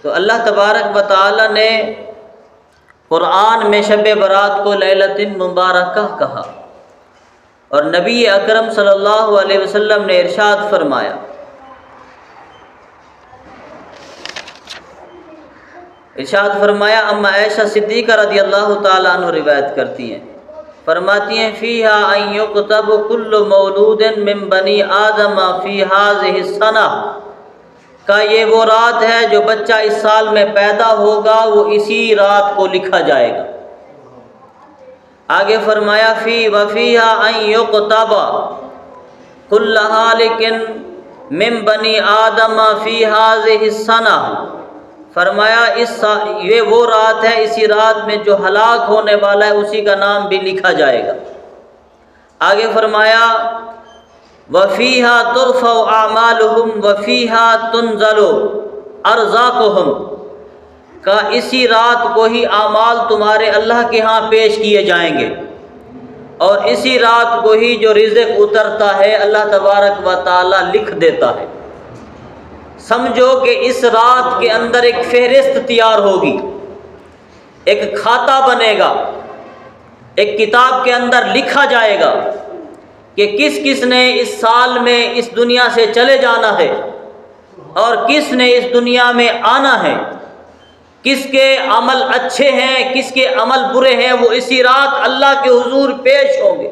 تو اللہ تبارک و تعالی نے قرآن میں شب برات کو لیلۃ مبارکہ کہا، اور نبی اکرم صلی اللہ علیہ وسلم نے ارشاد فرمایا اما عائشہ صدیقہ رضی اللہ تعالیٰ عنہ روایت کرتی ہیں، فرماتی ہیں فیہا ان یکتب کل مولود من بنی آدم فی ہذہ السنہ، کا یہ وہ رات ہے جو بچہ اس سال میں پیدا ہوگا وہ اسی رات کو لکھا جائے گا۔ آگے فرمایا فی وفیہا ان یکتب کل ہالک من بنی آدم فی ہذہ السنہ، فرمایا یہ وہ رات ہے، اسی رات میں جو ہلاک ہونے والا ہے اسی کا نام بھی لکھا جائے گا۔ آگے فرمایا وَفِيهَا تُرْفَعُ أَعْمَالُهُمْ وَفِيهَا تُنزَلُ أَرْزَاقُهُمْ، کا اسی رات کو ہی اعمال تمہارے اللہ کے ہاں پیش کیے جائیں گے، اور اسی رات کو ہی جو رزق اترتا ہے اللہ تبارک و تعالی لکھ دیتا ہے۔ سمجھو کہ اس رات کے اندر ایک فہرست تیار ہوگی، ایک کھاتا بنے گا، ایک کتاب کے اندر لکھا جائے گا کہ کس کس نے اس سال میں اس دنیا سے چلے جانا ہے اور کس نے اس دنیا میں آنا ہے، کس کے عمل اچھے ہیں کس کے عمل برے ہیں، وہ اسی رات اللہ کے حضور پیش ہوں گے۔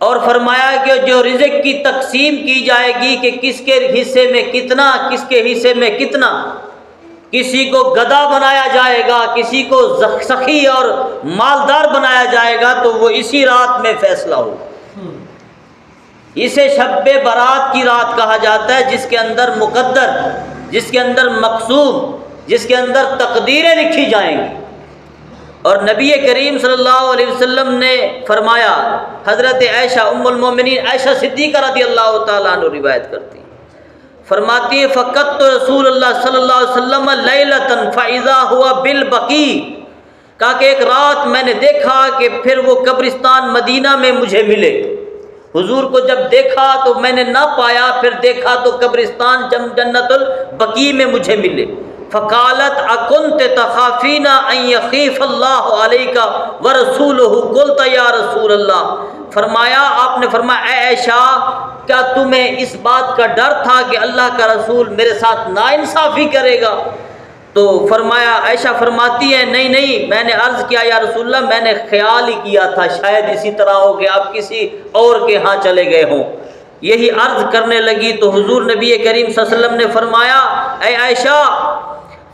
اور فرمایا کہ جو رزق کی تقسیم کی جائے گی کہ کس کے حصے میں کتنا، کس کے حصے میں کتنا، کسی کو گدھا بنایا جائے گا، کسی کو سخی اور مالدار بنایا جائے گا، تو وہ اسی رات میں فیصلہ ہوگا۔ اسے شب برات کی رات کہا جاتا ہے، جس کے اندر مقدر، جس کے اندر مقسوم، جس کے اندر تقدیریں لکھی جائیں گی۔ اور نبی کریم صلی اللہ علیہ وسلم نے فرمایا، حضرت عائشہ ام المومنین عائشہ صدیقہ رضی اللہ تعالیٰ عنہ روایت کرتی ہیں، فرماتی ہے فقدت رسول اللہ صلی اللہ علیہ وسلم لیلۃ فاذا ہوا بالبقیع، کہا کہ ایک رات میں نے دیکھا کہ پھر وہ قبرستان مدینہ میں مجھے ملے۔ حضور کو جب دیکھا تو میں نے نہ پایا، پھر دیکھا تو قبرستان جنت البقیع میں مجھے ملے۔ فقالت اکنت تخافین ان یخیف اللہ علیک ورسولہ، قلت یا رسول اللہ، فرمایا آپ نے فرمایا اے عائشہ کیا تمہیں اس بات کا ڈر تھا کہ اللہ کا رسول میرے ساتھ ناانصافی کرے گا؟ تو فرمایا عائشہ فرماتی ہے نہیں، میں نے عرض کیا یا رسول اللہ میں نے خیال ہی کیا تھا شاید اسی طرح ہو کہ آپ کسی اور کے ہاں چلے گئے ہوں۔ یہی عرض کرنے لگی تو حضور نبی کریم صلی اللہ علیہ وسلم نے فرمایا اے عائشہ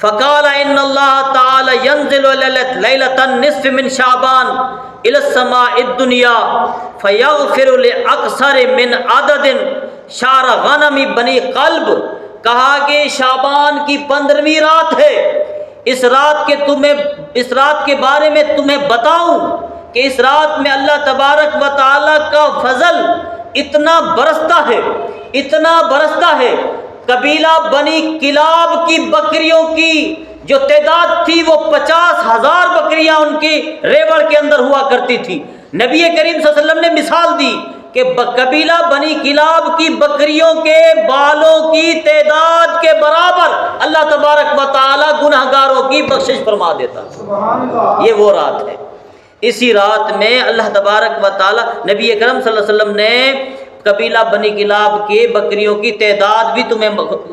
فقال ان اللہ تعالی ينزل لیلۃ النصف من شعبان الى السماء الدنیا فیغفر لاکثر من عدد شعر غنم بنی قلب، کہا کہ شعبان کی 15ویں رات ہے، اس رات کے بارے میں تمہیں بتاؤں کہ اس رات میں اللہ تبارک و تعالی کا فضل اتنا برستا ہے، قبیلہ بنی کلاب کی بکریوں کی جو تعداد تھی وہ 50,000 بکریاں ان کی ریوڑ کے اندر ہوا کرتی تھی۔ نبی کریم صلی اللہ علیہ وسلم نے مثال دی کہ قبیلہ بنی کلاب کی بکریوں کے بالوں کی تعداد کے برابر اللہ تبارک و تعالی گنہگاروں کی بخشش فرما دیتا۔ یہ وہ رات ہے، اسی رات میں اللہ تبارک و تعالی نبی اکرم صلی اللہ علیہ وسلم نے قبیلہ بنی کلاب کے بکریوں کی تعداد بھی تمہیں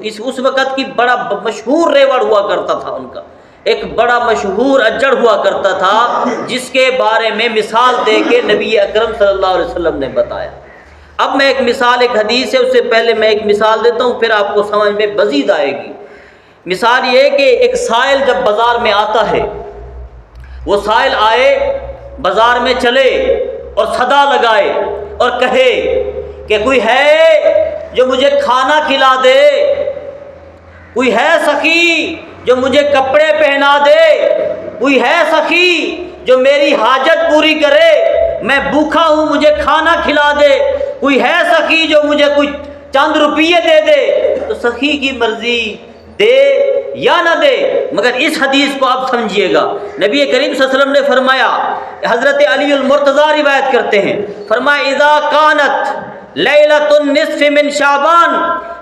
اس وقت کی بڑا مشہور ریوڑ ہوا کرتا تھا، ان کا ایک بڑا مشہور اجڑ ہوا کرتا تھا جس کے بارے میں مثال دے کے نبی اکرم صلی اللہ علیہ وسلم نے بتایا۔ اب میں ایک مثال، ایک حدیث ہے، اس سے پہلے میں ایک مثال دیتا ہوں پھر آپ کو سمجھ میں مزید آئے گی۔ مثال یہ ہے کہ ایک سائل جب بازار میں آتا ہے، وہ سائل آئے بازار میں چلے اور صدا لگائے اور کہے کہ کوئی ہے جو مجھے کھانا کھلا دے، کوئی ہے سخی جو مجھے کپڑے پہنا دے، کوئی ہے سخی جو میری حاجت پوری کرے، میں بھوکا ہوں مجھے کھانا کھلا دے، کوئی ہے سخی جو مجھے کوئی چند روپیے دے دے۔ تو سخی کی مرضی دے یا نہ دے، مگر اس حدیث کو آپ سمجھیے گا۔ نبی کریم صلی اللہ علیہ وسلم نے فرمایا، حضرت علی المرتضیٰ روایت کرتے ہیں، فرمایا اذا کانت لیلۃ النصف من شعبان،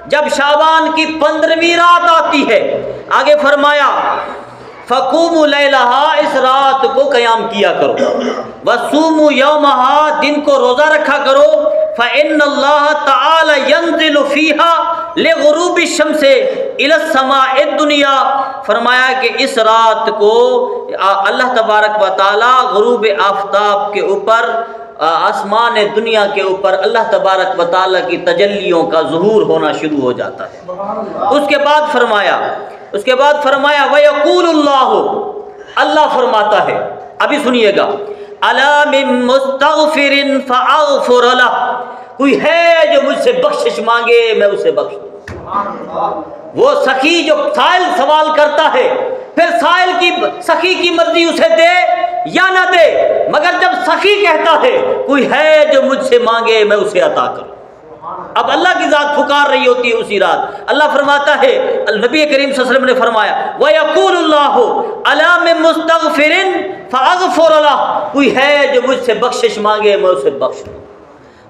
جب شعبان کی 15ویں رات آتی ہے، آگے فرمایا فقوموا لیلہا، اس رات کو قیام کیا کرو، وصوموا یومہا، دن کو روزہ رکھا کرو، فإن اللہ تعالی ینزل فیہا لغروب الشمس الی السماء الدنیا، فرمایا کہ اس رات کو اللہ تبارک و تعالی غروب آفتاب کے اوپر، آسمان دنیا کے اوپر اللہ تبارک و تعالی کی تجلیوں کا ظہور ہونا شروع ہو جاتا ہے۔ اس کے بعد فرمایا وَيَقُولُ اللَّهُ، اللہ فرماتا ہے، ابھی سنیے گا، أَلَا مِن مُسْتَغْفِرٍ فَأَغْفُرَ لَهُ، کوئی ہے جو مجھ سے بخشش مانگے میں اسے بخش دوں۔ وہ سخی جو سائل سوال کرتا ہے، پھر سائل کی سخی کی مرضی اسے دے یا نہ دے، مگر جب سخی کہتا ہے کوئی ہے جو مجھ سے مانگے میں اسے عطا کروں، اب اللہ کی ذات پکار رہی ہوتی ہے اسی رات۔ اللہ فرماتا ہے، نبی کریم صلی اللہ علیہ وسلم نے فرمایا وَيَقُولُ اللَّهُ أَلَا مِن مُسْتَغْفِرٍ فَأَغْفُرَ لَهُ، کوئی ہے جو مجھ سے بخشش مانگے میں اسے بخش دوں۔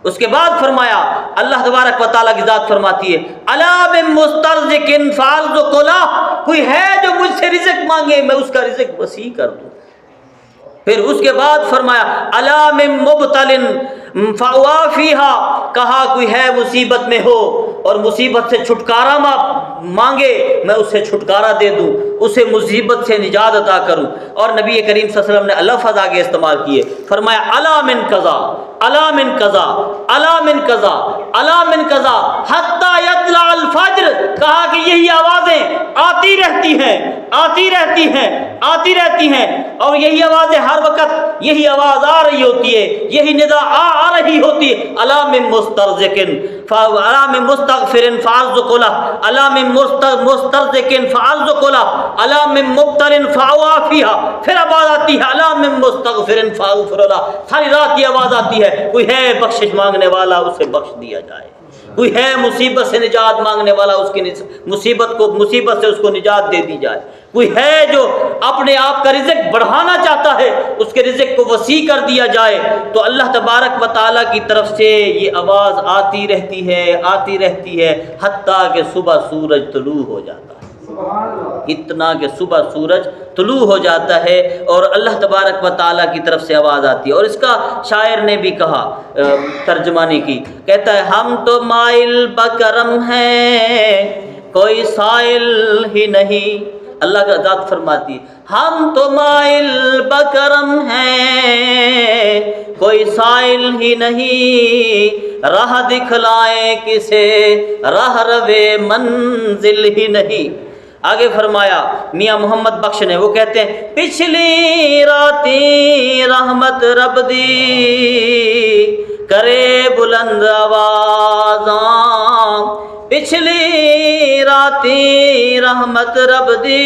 اس کے بعد فرمایا، اللہ تبارک و تعالیٰ کی ذات فرماتی ہے أَلَا مِن مُسْتَرْزِقٍ فَأَرْزُقُ لَهُ، کوئی ہے جو مجھ سے رزق مانگے میں اس کا رزق وسیع کر دوں۔ پھر اس کے بعد فرمایا أَلَا مِن مُبْتَلٍ فَأُوَافِيهَا، کہا کوئی ہے مصیبت میں ہو اور مصیبت سے چھٹکارا مانگے میں اسے چھٹکارا دے دوں، اسے مصیبت سے نجات عطا کروں۔ اور نبی کریم صلی اللہ علیہ وسلم نے لفظ آگے استعمال کیے، فرمایا أَلَا مِن قَضَا أَلَا مِن قَضَا أَلَا مِن قَضَا أَلَا مِن قَضَا حَتَّى يَطْلَعَ الْفَجْرِ، کہا کہ یہی آوازیں آتی رہتی ہیں اور یہی آوازیں ہر وقت یہی آواز آ رہی ہوتی ہے، یہی ندا آ رہی ہوتی ہے، أَلَا مِن مُسْتَرْزِقٍ أَلَا مِن مُسْتَغْفِرٍ فَأَرْزُقُ لَهُ أَلَا مِن مُسْتَرْزِقٍ فَأَرْزُقُ لَهُ أَلَا مِن مُبْتَلٍ فَأُوَافِيهَا، پھر آواز آتی ہے أَلَا مِن مُسْتَغْفِرٍ فَأَغْفِرُ لَهُ، ساری رات یہ آواز آتی ہے کوئی ہے بخشش مانگنے والا اسے بخش دیا جائے، کوئی ہے مصیبت سے نجات مانگنے والا اس کی مصیبت سے اس کو نجات دے دی جائے، کوئی ہے جو اپنے آپ کا رزق بڑھانا چاہتا ہے اس کے رزق کو وسیع کر دیا جائے۔ تو اللہ تبارک و تعالیٰ کی طرف سے یہ آواز آتی رہتی ہے حتیٰ کہ صبح سورج طلوع ہو جاتا ہے، اتنا کہ صبح سورج طلوع ہو جاتا ہے اور اللہ تبارک و تعالیٰ کی طرف سے آواز آتی ہے۔ اور اس کا شاعر نے بھی کہا، ترجمانی کی، کہتا ہے ہم تو مائل بکرم ہیں کوئی سائل ہی نہیں، اللہ کا ذات فرماتی ہے ہم تو مائل بکرم ہیں کوئی سائل ہی نہیں، راہ دکھلائے کسے راہ روے منزل ہی نہیں۔ آگے فرمایا میاں محمد بخش نے، وہ کہتے ہیں پچھلی راتی رحمت رب دی کرے بلند آوازاں، پچھلی راتی رحمت رب دی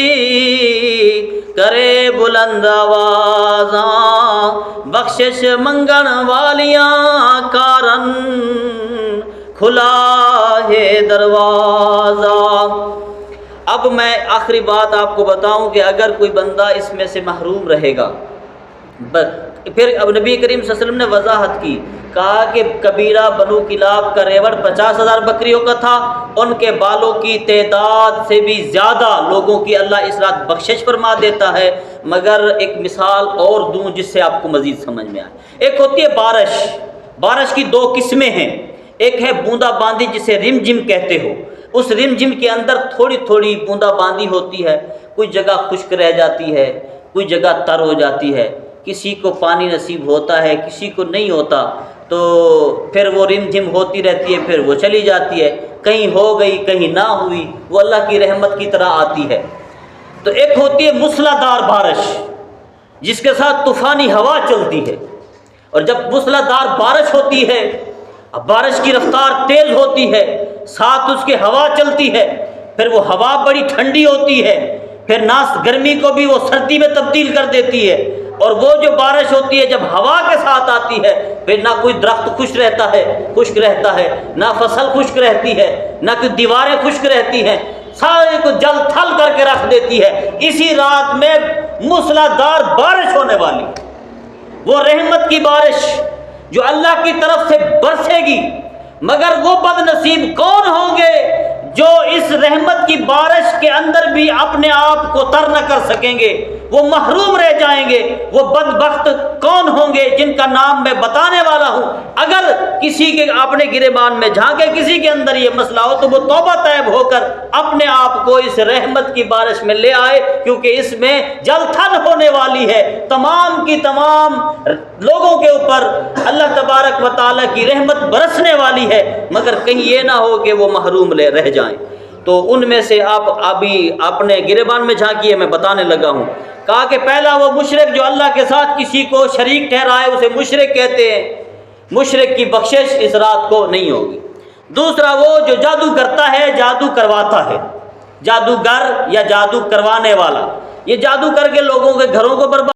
کرے بلند آوازاں، بخشش منگن والیاں کارن کھلا ہے دروازہ۔ اب میں آخری بات آپ کو بتاؤں کہ اگر کوئی بندہ اس میں سے محروم رہے گا، پھر اب نبی کریم صلی اللہ علیہ وسلم نے وضاحت کی، کہا کہ کبیرہ بنو کلاب کا ریوڑ 50,000 بکریوں کا تھا، ان کے بالوں کی تعداد سے بھی زیادہ لوگوں کی اللہ اس رات بخشش فرما دیتا ہے۔ مگر ایک مثال اور دوں جس سے آپ کو مزید سمجھ میں آئے۔ ایک ہوتی ہے بارش کی دو قسمیں ہیں، ایک ہے بوندا باندی جسے رم جم کہتے ہو، اس رم جم کے اندر تھوڑی تھوڑی بوندا باندی ہوتی ہے، کوئی جگہ خشک رہ جاتی ہے، کوئی جگہ تر ہو جاتی ہے، کسی کو پانی نصیب ہوتا ہے کسی کو نہیں ہوتا، تو پھر وہ رم جم ہوتی رہتی ہے، پھر وہ چلی جاتی ہے، کہیں ہو گئی کہیں نہ ہوئی، وہ اللہ کی رحمت کی طرح آتی ہے۔ تو ایک ہوتی ہے موسلا دار بارش جس کے ساتھ طوفانی ہوا چلتی ہے، اور جب موسلا دار بارش ہوتی ہے، اب بارش کی رفتار تیز ہوتی ہے، ساتھ اس کے ہوا چلتی ہے، پھر وہ ہوا بڑی ٹھنڈی ہوتی ہے، پھر نہ گرمی کو بھی وہ سردی میں تبدیل کر دیتی ہے، اور وہ جو بارش ہوتی ہے جب ہوا کے ساتھ آتی ہے پھر نہ کوئی درخت خشک رہتا ہے نہ فصل خشک رہتی ہے، نہ کوئی دیواریں خشک رہتی ہیں، سارے کو جل تھل کر کے رکھ دیتی ہے۔ اسی رات میں موسلادھار بارش ہونے والی، وہ رحمت کی بارش جو اللہ کی طرف سے برسے گی، مگر وہ بد نصیب کون ہوں گے جو اس رحمت کی بارش کے اندر بھی اپنے آپ کو تر نہ کر سکیں گے، وہ محروم رہ جائیں گے۔ وہ بدبخت کون ہوں گے جن کا نام میں بتانے والا ہوں؟ اگر کسی کے اپنے گریبان میں جھانکے کسی کے اندر یہ مسئلہ ہو تو وہ توبہ طیب ہو کر اپنے آپ کو اس رحمت کی بارش میں لے آئے، کیونکہ اس میں جل تھل ہونے والی ہے، تمام کی تمام لوگوں کے اوپر اللہ تبارک و تعالیٰ کی رحمت برسنے والی ہے، مگر کہیں یہ نہ ہو کہ وہ محروم رہ جائیں۔ تو ان میں سے آپ ابھی اپنے گریبان میں جھانکیے، میں بتانے لگا ہوں۔ کہا کہ پہلا وہ مشرک جو اللہ کے ساتھ کسی کو شریک ٹھہرائے اسے مشرک کہتے ہیں، مشرک کی بخشش اس رات کو نہیں ہوگی۔ دوسرا وہ جو جادو کرتا ہے، جادو کرواتا ہے، جادوگر یا جادو کروانے والا، یہ جادو کر کے لوگوں کے گھروں کو برباد